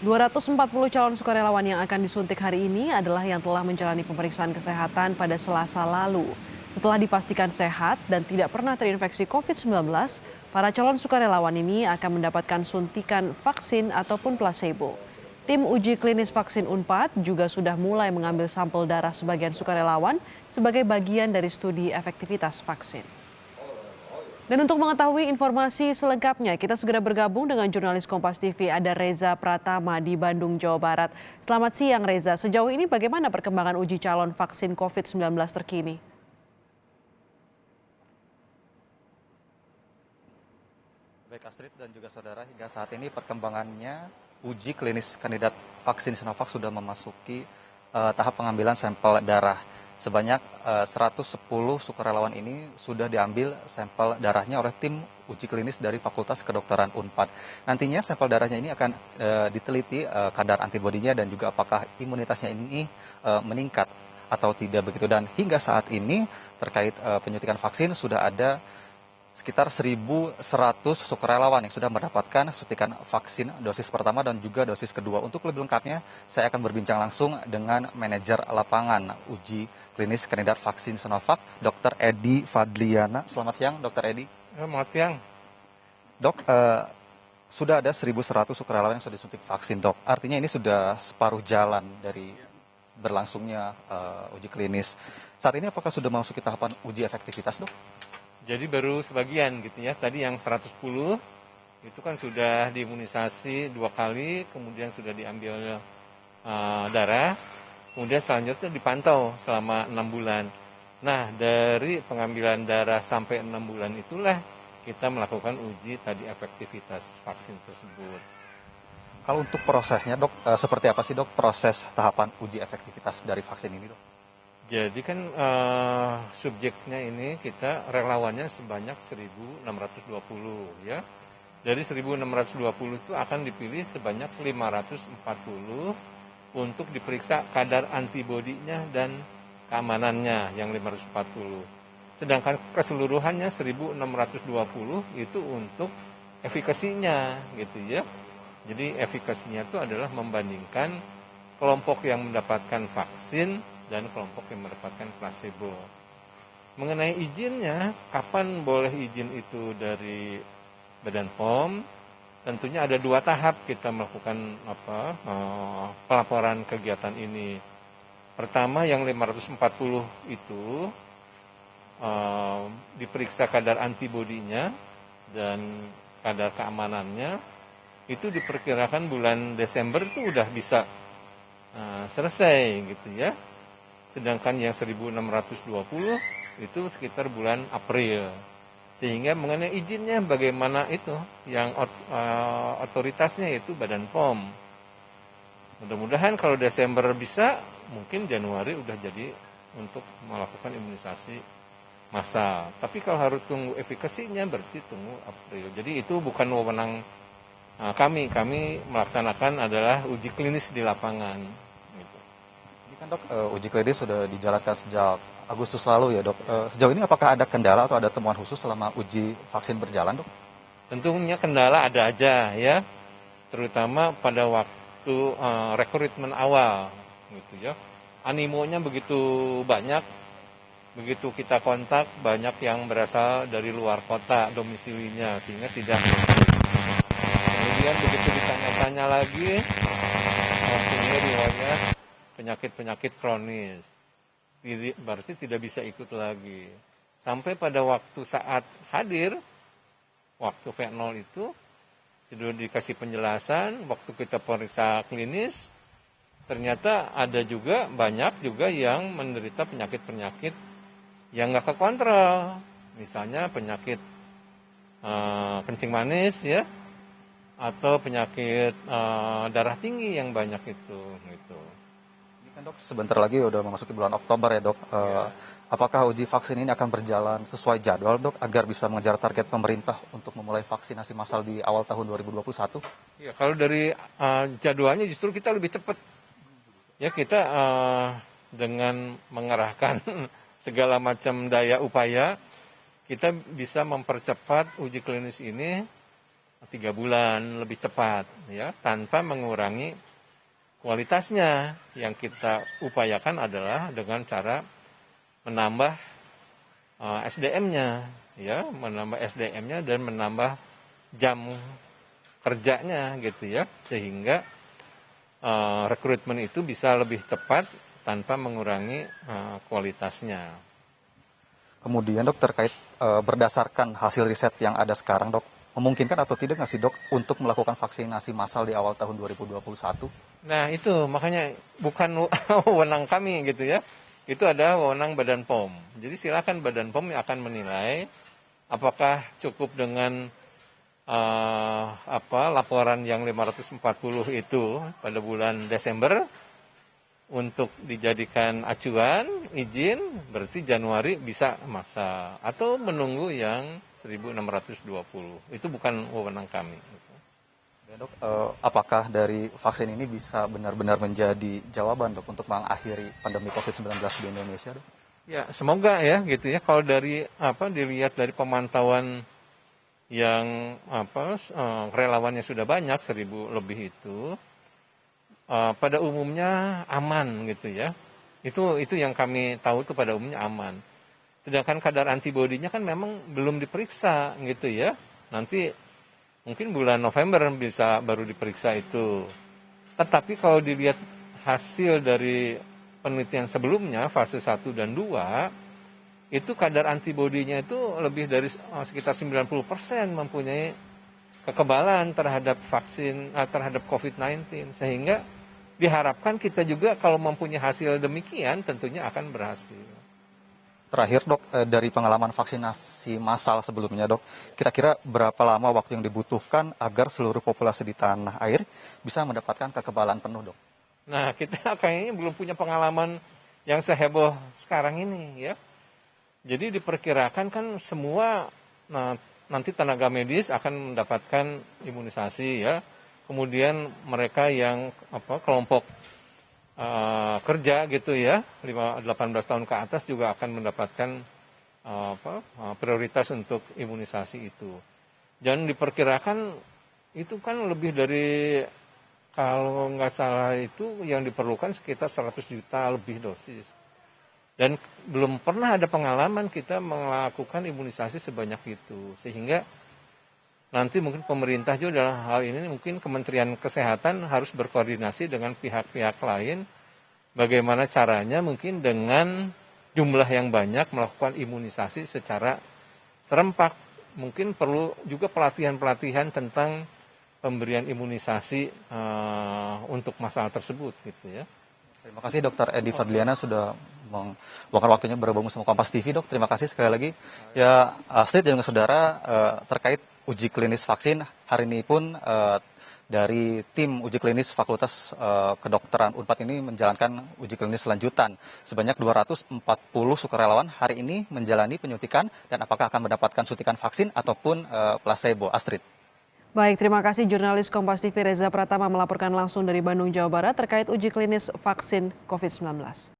240 calon sukarelawan yang akan disuntik hari ini adalah yang telah menjalani pemeriksaan kesehatan pada Selasa lalu. Setelah dipastikan sehat dan tidak pernah terinfeksi COVID-19, para calon sukarelawan ini akan mendapatkan suntikan vaksin ataupun plasebo. Tim uji klinis vaksin Unpad juga sudah mulai mengambil sampel darah sebagian sukarelawan sebagai bagian dari studi efektivitas vaksin. Dan untuk mengetahui informasi selengkapnya, kita segera bergabung dengan jurnalis Kompas TV ada Reza Pratama di Bandung, Jawa Barat. Selamat siang Reza, sejauh ini bagaimana perkembangan uji calon vaksin COVID-19 terkini? Baik Astrid dan juga saudara, hingga saat ini perkembangannya uji klinis kandidat vaksin Sinovac sudah memasuki tahap pengambilan sampel darah. Sebanyak 110 sukarelawan ini sudah diambil sampel darahnya oleh tim uji klinis dari Fakultas Kedokteran Unpad. Nantinya sampel darahnya ini akan diteliti kadar antibodinya dan juga apakah imunitasnya ini meningkat atau tidak begitu. Dan hingga saat ini terkait penyuntikan vaksin sudah ada sekitar 1.100 sukarelawan yang sudah mendapatkan suntikan vaksin dosis pertama dan juga dosis kedua. Untuk lebih lengkapnya, saya akan berbincang langsung dengan manajer lapangan uji klinis kandidat vaksin Sinovac, Dr. Edi Fadliana. Selamat siang, Dr. Edi. Selamat siang. Dok, sudah ada 1.100 sukarelawan yang sudah disuntik vaksin, dok. Artinya ini sudah separuh jalan dari berlangsungnya uji klinis. Saat ini apakah sudah memasuki tahapan uji efektivitas, dok? Jadi baru sebagian gitu ya. Tadi yang 110 itu kan sudah diimunisasi 2 kali, kemudian sudah diambil darah, kemudian selanjutnya dipantau selama 6 bulan. Nah, dari pengambilan darah sampai 6 bulan itulah kita melakukan uji tadi efektivitas vaksin tersebut. Kalau untuk prosesnya, dok, seperti apa sih, dok, proses tahapan uji efektivitas dari vaksin ini, dok? Jadi kan subjeknya ini kita relawannya sebanyak 1.620 ya. Dari 1.620 itu akan dipilih sebanyak 540 untuk diperiksa kadar antibodinya dan keamanannya yang 540. Sedangkan keseluruhannya 1.620 itu untuk efikasinya gitu ya. Jadi efikasinya itu adalah membandingkan kelompok yang mendapatkan vaksin dan kelompok yang mendapatkan placebo. Mengenai izinnya, kapan boleh izin itu dari Badan POM? Tentunya ada 2 tahap kita melakukan pelaporan kegiatan ini. Pertama yang 540 itu diperiksa kadar antibodinya dan kadar keamanannya, itu diperkirakan bulan Desember itu udah bisa selesai gitu ya. Sedangkan yang 1.620 itu sekitar bulan April. Sehingga mengenai izinnya bagaimana itu, yang otoritasnya itu Badan POM. Mudah-mudahan kalau Desember bisa, mungkin Januari udah jadi untuk melakukan imunisasi massal. Tapi kalau harus tunggu efikasinya berarti tunggu April. Jadi itu bukan wewenang kami melaksanakan adalah uji klinis di lapangan. Dok, uji klinis sudah dijalankan sejak Agustus lalu ya, dok. Sejauh ini apakah ada kendala atau ada temuan khusus selama uji vaksin berjalan, dok? Tentunya kendala ada aja ya, terutama pada waktu rekrutmen awal gitu ya. Animonya begitu banyak, begitu kita kontak banyak yang berasal dari luar kota domisilinya sehingga tidak. Kemudian begitu ditanya-tanya lagi, maksudnya riwayat penyakit-penyakit kronis, berarti tidak bisa ikut lagi. Sampai pada waktu saat hadir, waktu V0 itu, sudah dikasih penjelasan, waktu kita periksa klinis, ternyata ada juga, banyak juga yang menderita penyakit-penyakit yang nggak kekontrol. Misalnya penyakit kencing manis ya, atau penyakit darah tinggi yang banyak itu gitu. Kan dok, sebentar lagi udah memasuki bulan Oktober ya, dok. Apakah uji vaksin ini akan berjalan sesuai jadwal, dok, agar bisa mengejar target pemerintah untuk memulai vaksinasi massal di awal tahun 2021? Ya, kalau dari jadwalnya justru kita lebih cepat. Ya, kita dengan mengerahkan segala macam daya upaya, kita bisa mempercepat uji klinis ini 3 bulan lebih cepat, ya, tanpa mengurangi kualitasnya. Yang kita upayakan adalah dengan cara menambah SDM-nya, ya, menambah SDM-nya dan menambah jam kerjanya gitu ya, sehingga rekrutmen itu bisa lebih cepat tanpa mengurangi kualitasnya. Kemudian dok terkait berdasarkan hasil riset yang ada sekarang dok, memungkinkan atau tidak nggak sih dok untuk melakukan vaksinasi massal di awal tahun 2021? Nah itu makanya bukan wewenang kami gitu ya, itu ada wewenang Badan POM. Jadi silakan Badan POM yang akan menilai apakah cukup dengan laporan yang 540 itu pada bulan Desember untuk dijadikan acuan izin, berarti Januari bisa masa, atau menunggu yang 1620. Itu bukan wewenang kami. Ya, dok, apakah dari vaksin ini bisa benar-benar menjadi jawaban dok untuk mengakhiri pandemi COVID-19 di Indonesia dok? Ya, semoga ya gitu ya. Kalau dari dilihat dari pemantauan yang relawannya sudah banyak 1000 lebih itu, pada umumnya aman gitu ya. Itu yang kami tahu tuh pada umumnya aman. Sedangkan kadar antibodinya kan memang belum diperiksa gitu ya. Nanti mungkin bulan November bisa baru diperiksa itu. Tetapi kalau dilihat hasil dari penelitian sebelumnya fase 1 dan 2, itu kadar antibodinya itu lebih dari sekitar 90% mempunyai kekebalan terhadap vaksin, terhadap COVID-19. Sehingga diharapkan kita juga kalau mempunyai hasil demikian tentunya akan berhasil. Terakhir dok, dari pengalaman vaksinasi massal sebelumnya dok, kira-kira berapa lama waktu yang dibutuhkan agar seluruh populasi di tanah air bisa mendapatkan kekebalan penuh dok? Nah kita kayaknya belum punya pengalaman yang seheboh sekarang ini ya. Jadi diperkirakan kan semua nanti tenaga medis akan mendapatkan imunisasi ya. Kemudian mereka yang kelompok kerja gitu ya, 18 tahun ke atas juga akan mendapatkan prioritas untuk imunisasi itu. Dan diperkirakan itu kan lebih dari, kalau nggak salah itu yang diperlukan sekitar 100 juta lebih dosis. Dan belum pernah ada pengalaman kita melakukan imunisasi sebanyak itu. Sehingga nanti mungkin pemerintah juga dalam hal ini, mungkin Kementerian Kesehatan harus berkoordinasi dengan pihak-pihak lain. Bagaimana caranya mungkin dengan jumlah yang banyak melakukan imunisasi secara serempak. Mungkin perlu juga pelatihan-pelatihan tentang pemberian imunisasi untuk masalah tersebut gitu ya. Terima kasih Dr. Edi Fadliana sudah meluangkan waktunya bergabung sama Kompas TV dok. Terima kasih sekali lagi. Ya Astrid dan saudara, terkait uji klinis vaksin hari ini pun dari tim uji klinis Fakultas Kedokteran Unpad ini menjalankan uji klinis lanjutan. Sebanyak 240 sukarelawan hari ini menjalani penyuntikan dan apakah akan mendapatkan suntikan vaksin ataupun placebo. Astrid. Baik, terima kasih jurnalis Kompas TV Reza Pratama melaporkan langsung dari Bandung, Jawa Barat terkait uji klinis vaksin COVID-19.